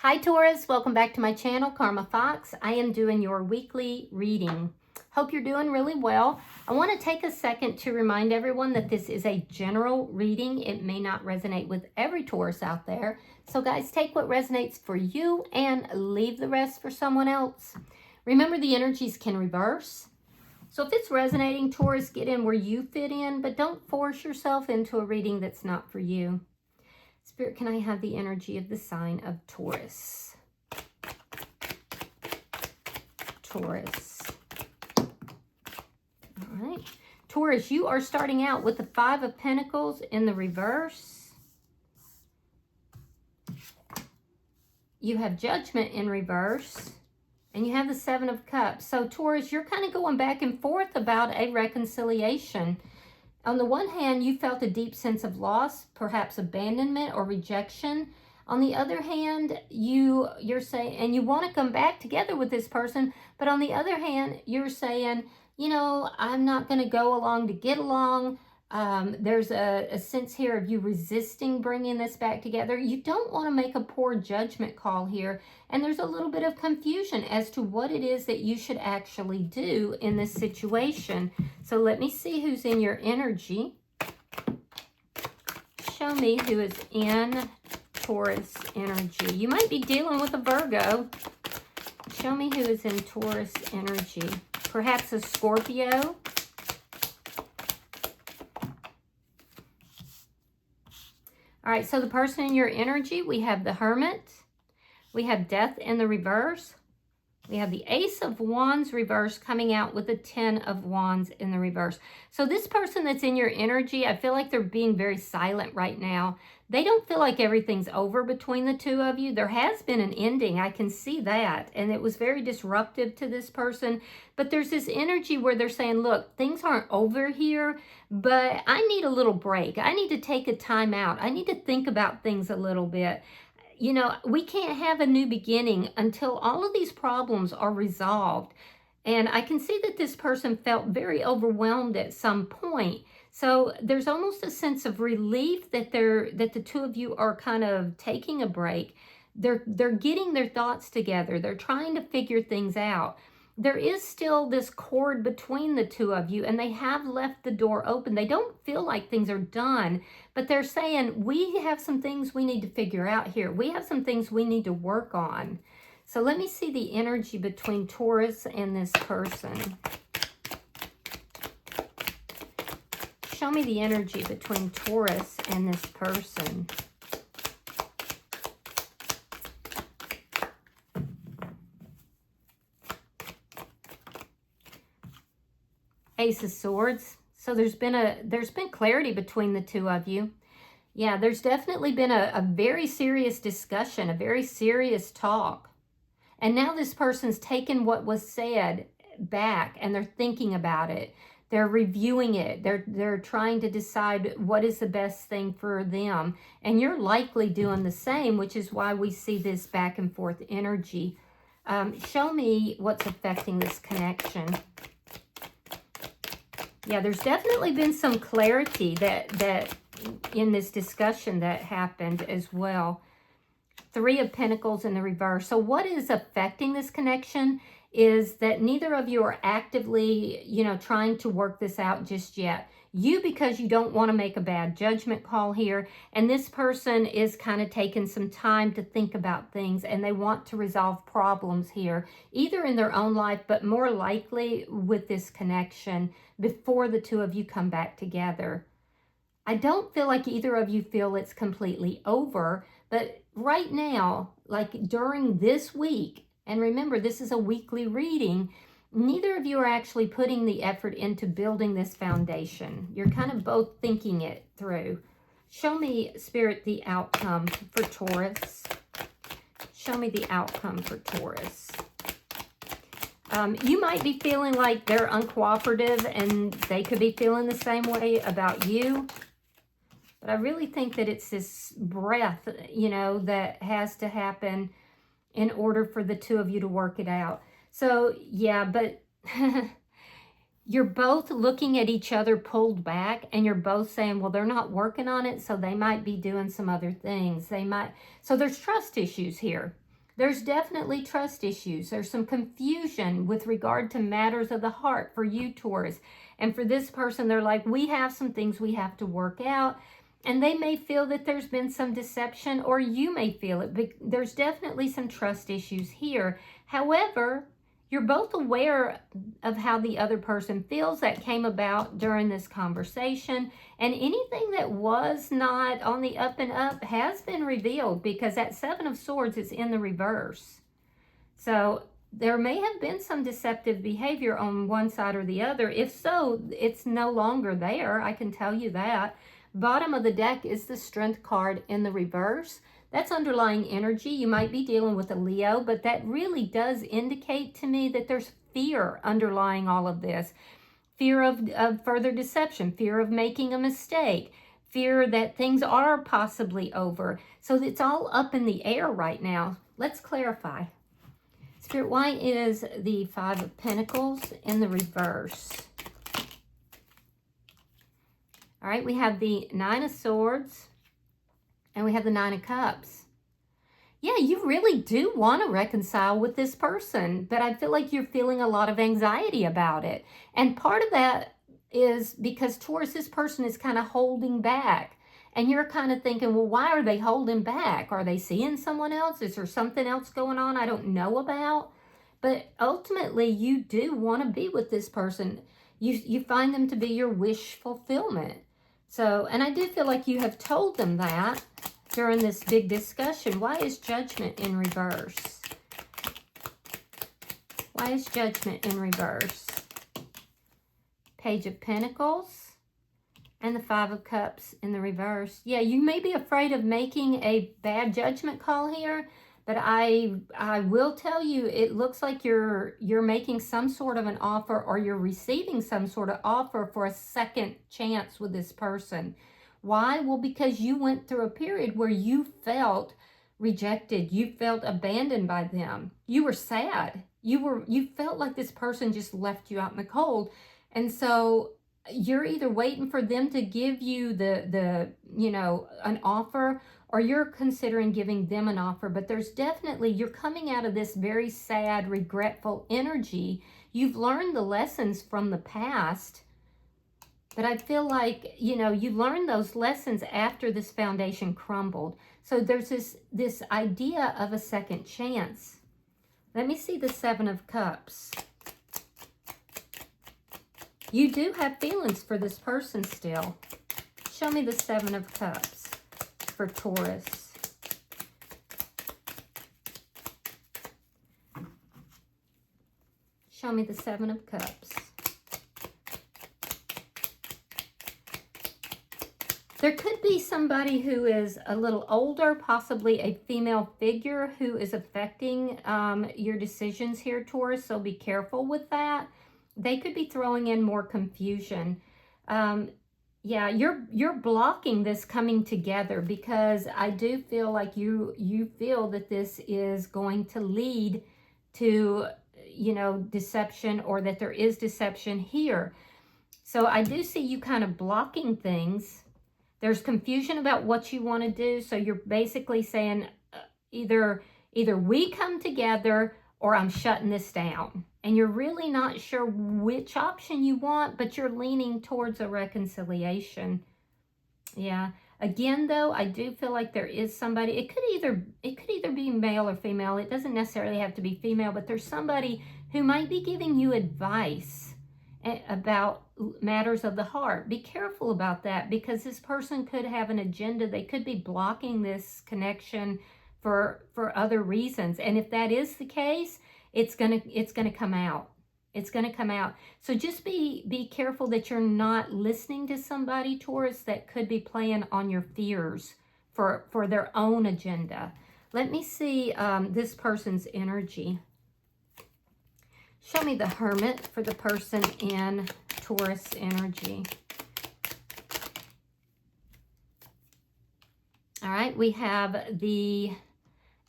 Hi Taurus, welcome back to my channel, Karma Fox. I am doing your weekly reading. Hope you're doing really well. I want to take a second to remind everyone that this is a general reading. It may not resonate with every Taurus out there. So guys, take what resonates for you and leave the rest for someone else. Remember, the energies can reverse. So if it's resonating, Taurus, get in where you fit in, but don't force yourself into a reading that's not for you. Spirit, can I have the energy of the sign of Taurus? Taurus. All right. Taurus, you are starting out with the Five of Pentacles in the reverse. You have Judgment in reverse. And you have the Seven of Cups. So Taurus, you're kind of going back and forth about a reconciliation. On the one hand, you felt a deep sense of loss, perhaps abandonment or rejection. On the other hand, you're saying, and you want to come back together with this person, but on the other hand, you're saying, you know, I'm not going to go along to get along. There's a sense here of you resisting bringing this back together. You don't want to make a poor judgment call here. And there's a little bit of confusion as to what it is that you should actually do in this situation. So let me see who's in your energy. Show me who is in Taurus energy. You might be dealing with a Virgo. Show me who is in Taurus energy. Perhaps a Scorpio. All right, so the person in your energy, we have the Hermit. We have Death in the reverse. We have the Ace of Wands reverse coming out with the 10 of Wands in the reverse. So this person that's in your energy, I feel like they're being very silent right now. They don't feel like everything's over between the two of you. There has been an ending. I can see that. And it was very disruptive to this person. But there's this energy where they're saying, look, things aren't over here, but I need a little break. I need to take a time out. I need to think about things a little bit. You know, we can't have a new beginning until all of these problems are resolved. And I can see that this person felt very overwhelmed at some point. So there's almost a sense of relief that the two of you are kind of taking a break. They're getting their thoughts together. They're trying to figure things out. There is still this cord between the two of you, and they have left the door open. They don't feel like things are done, but they're saying, we have some things we need to figure out here. We have some things we need to work on. So let me see the energy between Taurus and this person. Show me the energy between Taurus and this person. Ace of Swords. So there's been clarity between the two of you. Yeah, there's definitely been a very serious discussion, a very serious talk. And now this person's taken what was said back and they're thinking about it. They're reviewing it. They're trying to decide what is the best thing for them. And you're likely doing the same, which is why we see this back and forth energy. Show me what's affecting this connection. Yeah, there's definitely been some clarity that in this discussion that happened as well. Three of Pentacles in the reverse. So what is affecting this connection is that neither of you are actively, you know, trying to work this out just yet. You, because you don't want to make a bad judgment call here, and this person is kind of taking some time to think about things, and they want to resolve problems here, either in their own life, but more likely with this connection before the two of you come back together. I don't feel like either of you feel it's completely over, but right now, like during this week, and remember, this is a weekly reading, neither of you are actually putting the effort into building this foundation. You're kind of both thinking it through. Show me, Spirit, the outcome for Taurus. Show me the outcome for Taurus. You might be feeling like they're uncooperative and they could be feeling the same way about you. But I really think that it's this breath, you know, that has to happen in order for the two of you to work it out. So, yeah, but you're both looking at each other pulled back, and you're both saying, well, they're not working on it, so they might be doing some other things. So there's trust issues here. There's definitely trust issues. There's some confusion with regard to matters of the heart for you, Taurus. And for this person, they're like, we have some things we have to work out. And they may feel that there's been some deception, or you may feel it. But there's definitely some trust issues here. However, you're both aware of how the other person feels. That came about during this conversation. And anything that was not on the up and up has been revealed, because that Seven of Swords is in the reverse. So there may have been some deceptive behavior on one side or the other. If so, it's no longer there. I can tell you that. Bottom of the deck is the Strength card in the reverse. That's underlying energy. You might be dealing with a Leo, but that really does indicate to me that there's fear underlying all of this. Fear of further deception, fear of making a mistake, fear that things are possibly over. So it's all up in the air right now. Let's clarify. Spirit, why is the Five of Pentacles in the reverse? All right, we have the Nine of Swords and we have the Nine of Cups. Yeah, you really do want to reconcile with this person, but I feel like you're feeling a lot of anxiety about it. And part of that is because, Taurus, this person is kind of holding back. And you're kind of thinking, well, why are they holding back? Are they seeing someone else? Is there something else going on I don't know about? But ultimately, you do want to be with this person. You find them to be your wish fulfillment. So, and I do feel like you have told them that during this big discussion. Why is Judgment in reverse? Why is Judgment in reverse? Page of Pentacles and the Five of Cups in the reverse. Yeah, you may be afraid of making a bad judgment call here, but I will tell you, it looks like you're making some sort of an offer, or you're receiving some sort of offer for a second chance with this person. Why? Well, because you went through a period where you felt rejected. You felt abandoned by them. You were sad. You felt like this person just left you out in the cold. And so you're either waiting for them to give you an offer, or you're considering giving them an offer. But there's definitely, you're coming out of this very sad, regretful energy. You've learned the lessons from the past, but I feel like, you learned those lessons after this foundation crumbled. So there's this idea of a second chance. Let me see the Seven of Cups. You do have feelings for this person still. Show me the Seven of Cups for Taurus. Show me the Seven of Cups. There could be somebody who is a little older, possibly a female figure, who is affecting your decisions here, Taurus, so be careful with that. They could be throwing in more confusion. Yeah, you're blocking this coming together, because I do feel like you feel that this is going to lead to, deception, or that there is deception here. So I do see you kind of blocking things. There's confusion about what you want to do. So you're basically saying either we come together, or I'm shutting this down. And you're really not sure which option you want, but you're leaning towards a reconciliation. Yeah. Again, though, I do feel like there is somebody. It could either be male or female. It doesn't necessarily have to be female, but there's somebody who might be giving you advice about matters of the heart. Be careful about that, because this person could have an agenda. They could be blocking this connection for other reasons. And if that is the case, it's gonna come out. It's gonna come out. So just be careful that you're not listening to somebody, Taurus, that could be playing on your fears for their own agenda. Let me see this person's energy. Show me the Hermit for the person in Taurus energy. All right, we have the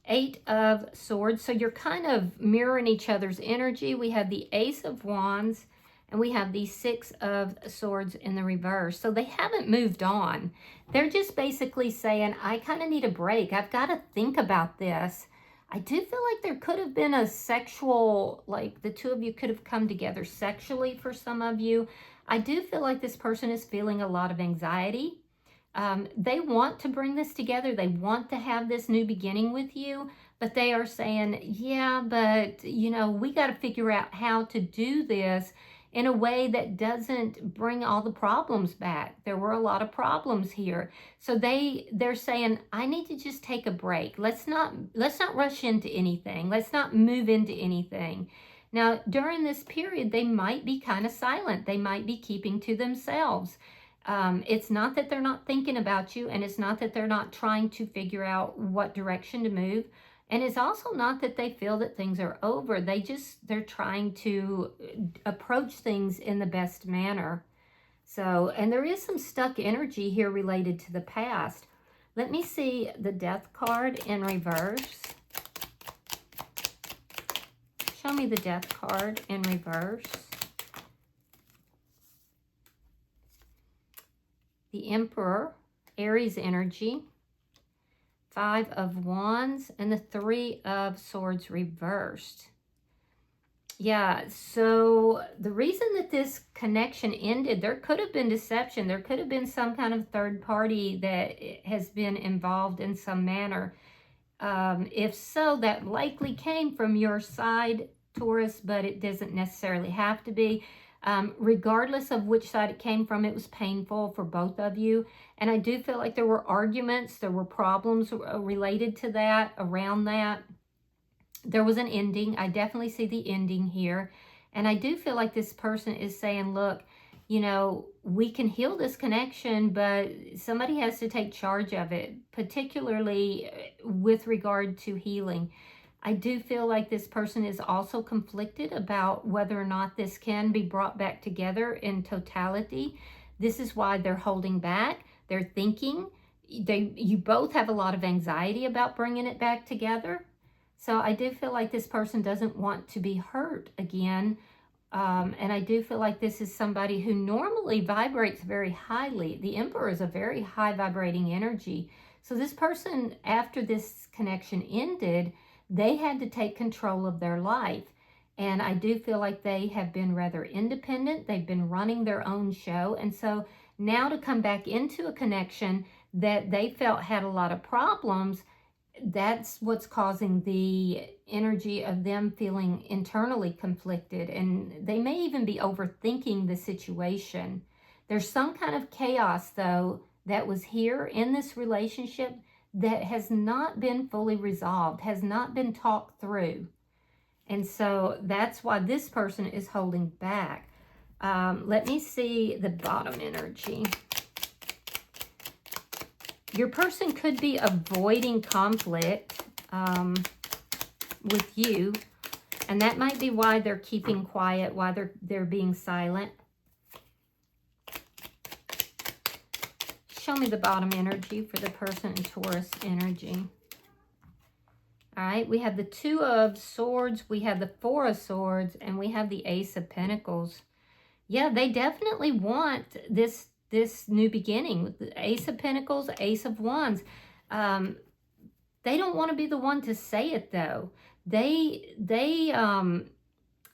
Eight of Swords. So you're kind of mirroring each other's energy. We have the Ace of Wands and we have the Six of Swords in the reverse. So they haven't moved on. They're just basically saying, I kind of need a break. I've got to think about this. I do feel like there could have been a sexual, like the two of you could have come together sexually for some of you. I do feel like this person is feeling a lot of anxiety. They want to bring this together. They want to have this new beginning with you, but they are saying, yeah, but you know, we got to figure out how to do this in a way that doesn't bring all the problems back. There were a lot of problems here. So they're saying, I need to just take a break. Let's not rush into anything. Let's not move into anything. Now, during this period, they might be kind of silent. They might be keeping to themselves. It's not that they're not thinking about you, and it's not that they're not trying to figure out what direction to move. And it's also not that they feel that things are over. They're trying to approach things in the best manner. So, and there is some stuck energy here related to the past. Let me see the Death card in reverse. Show me the Death card in reverse. The Emperor, Aries energy. 5 of Wands, and the 3 of Swords reversed. Yeah, so the reason that this connection ended, there could have been deception. There could have been some kind of third party that has been involved in some manner. If so, that likely came from your side, Taurus, but it doesn't necessarily have to be. Regardless of which side it came from, it was painful for both of you. And I do feel like there were arguments, there were problems related to that, around that. There was an ending. I definitely see the ending here. And I do feel like this person is saying, look, you know, we can heal this connection, but somebody has to take charge of it, particularly with regard to healing. I do feel like this person is also conflicted about whether or not this can be brought back together in totality. This is why they're holding back. They're thinking. You both have a lot of anxiety about bringing it back together. So I do feel like this person doesn't want to be hurt again. And I do feel like this is somebody who normally vibrates very highly. The Emperor is a very high vibrating energy. So this person, after this connection ended, they had to take control of their life. And I do feel like they have been rather independent. They've been running their own show. And so now to come back into a connection that they felt had a lot of problems, that's what's causing the energy of them feeling internally conflicted. And they may even be overthinking the situation. There's some kind of chaos, though, that was here in this relationship that has not been fully resolved, has not been talked through. And so that's why this person is holding back. Let me see the bottom energy. Your person could be avoiding conflict with you, and that might be why they're keeping quiet, why they're being silent. Show me the bottom energy for the person in Taurus energy. All right, we have the 2 of Swords, we have the 4 of Swords, and we have the Ace of Pentacles. Yeah, they definitely want this new beginning with the Ace of Pentacles, Ace of Wands. They don't want to be the one to say it, though. This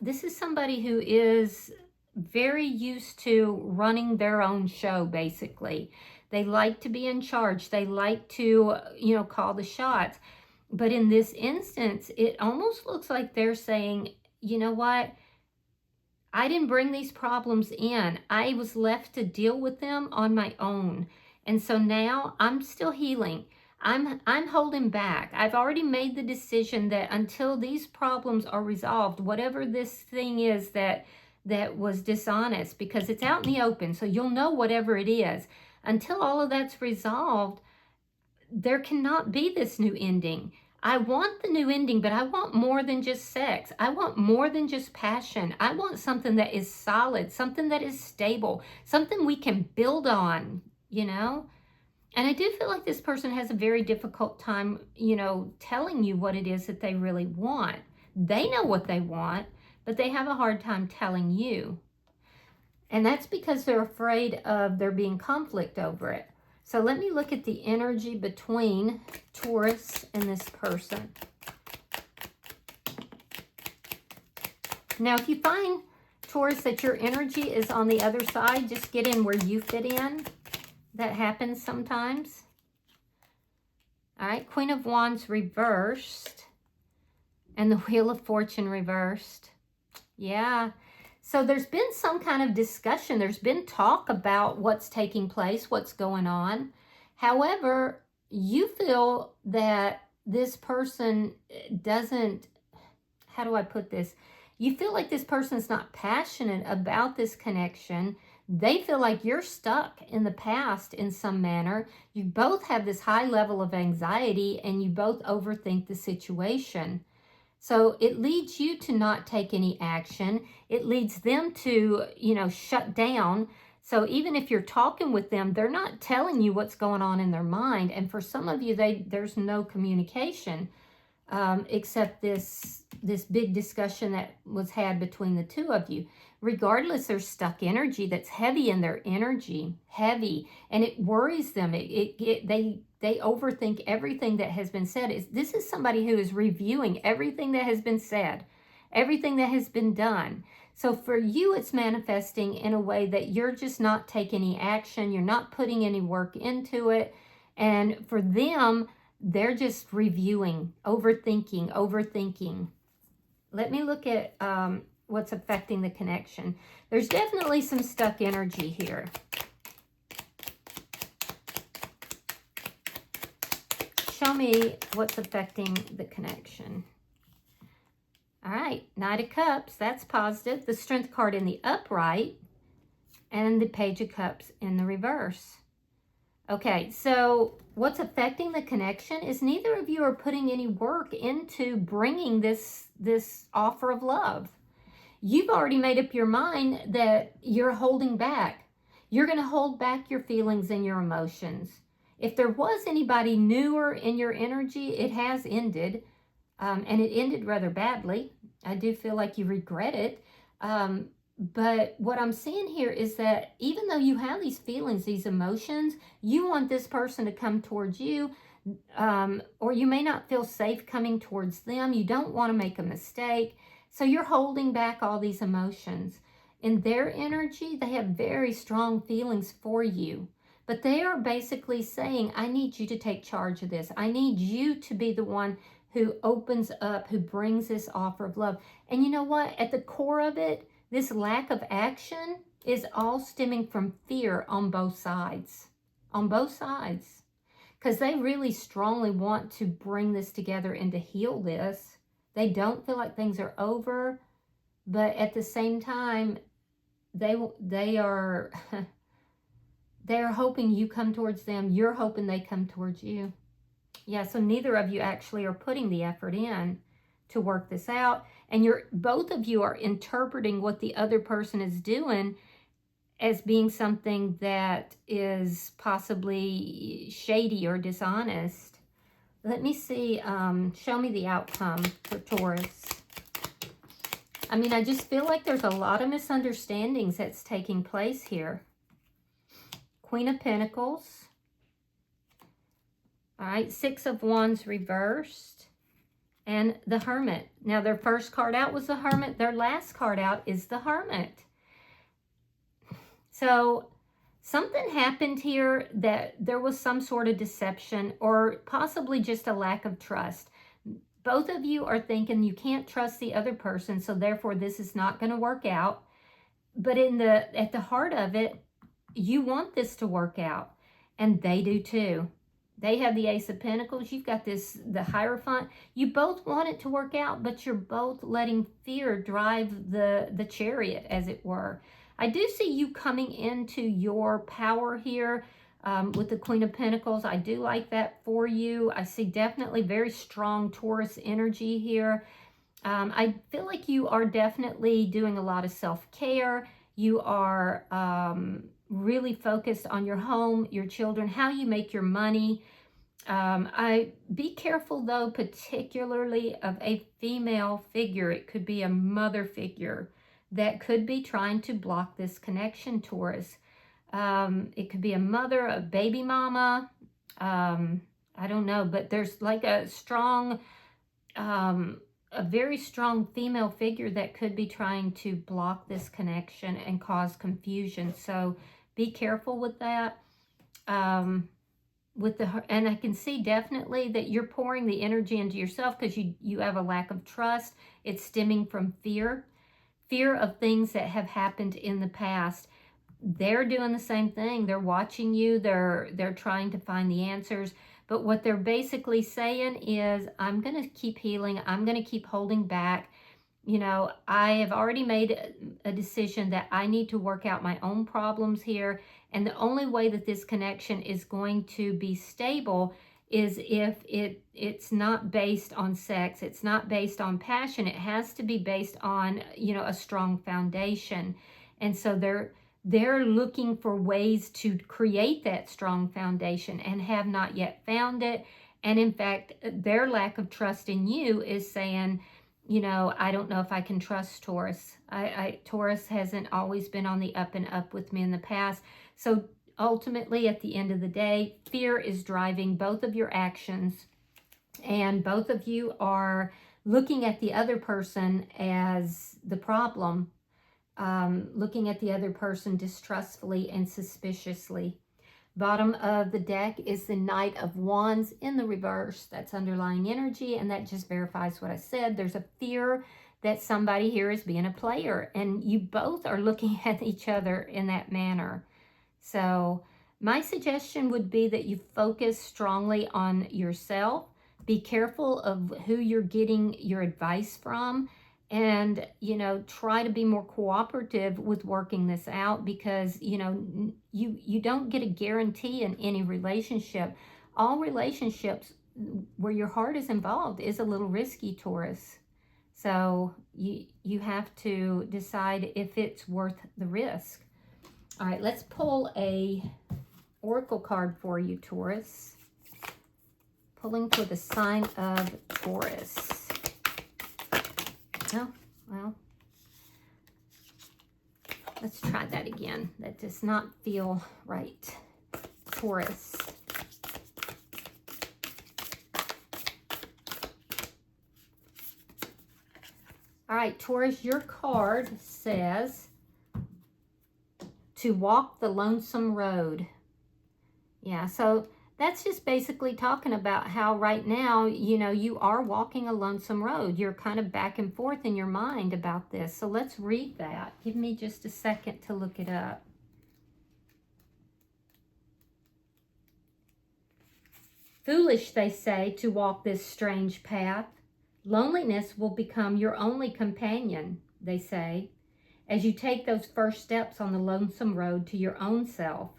is somebody who is very used to running their own show, basically. They like to be in charge. They like to, you know, call the shots. But in this instance, it almost looks like they're saying, you know what? I didn't bring these problems in. I was left to deal with them on my own. And so now I'm still healing. I'm holding back. I've already made the decision that until these problems are resolved, whatever this thing is that was dishonest, because it's out in the open, so you'll know whatever it is. Until all of that's resolved, there cannot be this new ending. I want the new ending, but I want more than just sex. I want more than just passion. I want something that is solid, something that is stable, something we can build on, you know? And I do feel like this person has a very difficult time, you know, telling you what it is that they really want. They know what they want, but they have a hard time telling you. And that's because they're afraid of there being conflict over it. So let me look at the energy between Taurus and this person. Now, if you find, Taurus, that your energy is on the other side, just get in where you fit in. That happens sometimes. All right, Queen of Wands reversed. And the Wheel of Fortune reversed. Yeah. So there's been some kind of discussion. There's been talk about what's taking place, what's going on. However, you feel that this person doesn't, how do I put this? You feel like this person's not passionate about this connection. They feel like you're stuck in the past in some manner. You both have this high level of anxiety and you both overthink the situation. So it leads you to not take any action. It leads them to, shut down. So even if you're talking with them, they're not telling you what's going on in their mind. And for some of you, there's no communication except this big discussion that was had between the two of you. Regardless, there's stuck energy that's heavy in their energy, heavy, and it worries them. They overthink everything that has been said. This is somebody who is reviewing everything that has been said, everything that has been done. So for you, it's manifesting in a way that you're just not taking any action. You're not putting any work into it. And for them, they're just reviewing, overthinking. Let me look at what's affecting the connection. There's definitely some stuck energy here. Show me what's affecting the connection. All right, Knight of Cups, that's positive. The Strength card in the upright and the Page of Cups in the reverse. Okay, so what's affecting the connection is neither of you are putting any work into bringing this offer of love. You've already made up your mind that you're holding back. You're going to hold back your feelings and your emotions. If there was anybody newer in your energy, it has ended, and it ended rather badly. I do feel like you regret it. But what I'm seeing here is that even though you have these feelings, these emotions, you want this person to come towards you, or you may not feel safe coming towards them. You don't want to make a mistake. So you're holding back all these emotions. In their energy, they have very strong feelings for you. But they are basically saying, I need you to take charge of this. I need you to be the one who opens up, who brings this offer of love. And you know what? At the core of it, this lack of action is all stemming from fear on both sides. On both sides. Because they really strongly want to bring this together and to heal this. They don't feel like things are over. But at the same time, they are hoping you come towards them. You're hoping they come towards you. Yeah, so neither of you actually are putting the effort in to work this out. And both of you are interpreting what the other person is doing as being something that is possibly shady or dishonest. Let me see, show me the outcome for Taurus. I mean, I just feel like there's a lot of misunderstandings that's taking place here. Queen of Pentacles. All right, Six of Wands reversed. And the Hermit. Now, their first card out was the Hermit. Their last card out is the Hermit. So, something happened here that there was some sort of deception or possibly just a lack of trust. Both of you are thinking you can't trust the other person, so therefore this is not going to work out. But at the heart of it, you want this to work out, and they do too. They have the Ace of Pentacles. You've got the Hierophant. You both want it to work out, but you're both letting fear drive the chariot, as it were. I do see you coming into your power here with the Queen of Pentacles. I do like that for you. I see definitely very strong Taurus energy here. I feel like you are definitely doing a lot of self-care. You are really focused on your home, your children, how you make your money. Be careful though, particularly of a female figure. It could be a mother figure that could be trying to block this connection, Taurus. It could be a mother, a baby mama. I don't know, but there's like a strong a very strong female figure that could be trying to block this connection and cause confusion. So be careful with that. And I can see definitely that you're pouring the energy into yourself because you have a lack of trust. It's stemming from fear of things that have happened in the past. They're doing the same thing. They're watching you. They're trying to find the answers. But what they're basically saying is, I'm going to keep healing. I'm going to keep holding back. You know, I have already made a decision that I need to work out my own problems here. And the only way that this connection is going to be stable is if it's not based on sex. It's not based on passion. It has to be based on, you know, a strong foundation. And so they're looking for ways to create that strong foundation and have not yet found it. And in fact, their lack of trust in you is saying, you know, I don't know if I can trust Taurus. Taurus hasn't always been on the up and up with me in the past. So ultimately, at the end of the day, fear is driving both of your actions. And both of you are looking at the other person as the problem. Looking at the other person distrustfully and suspiciously. Bottom of the deck is the Knight of Wands in the reverse. That's underlying energy, and that just verifies what I said. There's a fear that somebody here is being a player, and you both are looking at each other in that manner. So my suggestion would be that you focus strongly on yourself. Be careful of who you're getting your advice from. And, you know, try to be more cooperative with working this out because, you know, you don't get a guarantee in any relationship. All relationships where your heart is involved is a little risky, Taurus. So you have to decide if it's worth the risk. All right, let's pull a oracle card for you, Taurus. Pulling for the sign of Taurus. Oh, well, let's try that again. That does not feel right. Taurus. All right, Taurus, your card says to walk the lonesome road. Yeah, so that's just basically talking about how right now, you know, you are walking a lonesome road. You're kind of back and forth in your mind about this. So let's read that. Give me just a second to look it up. Foolish, they say, to walk this strange path. Loneliness will become your only companion, they say, as you take those first steps on the lonesome road to your own self.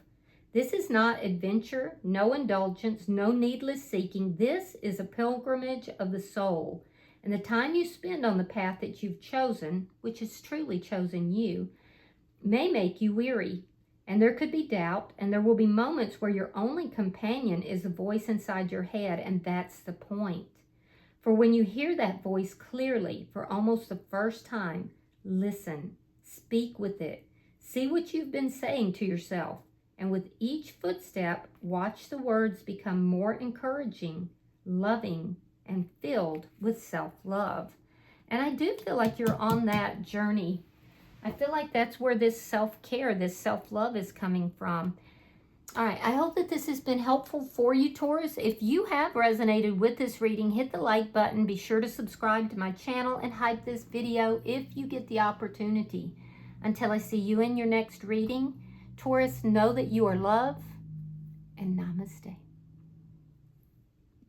This is not adventure, no indulgence, no needless seeking. This is a pilgrimage of the soul. And the time you spend on the path that you've chosen, which has truly chosen you, may make you weary. And there could be doubt, and there will be moments where your only companion is a voice inside your head, and that's the point. For when you hear that voice clearly for almost the first time, listen, speak with it. See what you've been saying to yourself. And with each footstep, watch the words become more encouraging, loving, and filled with self-love. And I do feel like you're on that journey. I feel like that's where this self-care, this self-love is coming from. All right, I hope that this has been helpful for you, Taurus. If you have resonated with this reading, hit the like button. Be sure to subscribe to my channel and hype this video if you get the opportunity. Until I see you in your next reading, Taurus, know that you are loved, and namaste.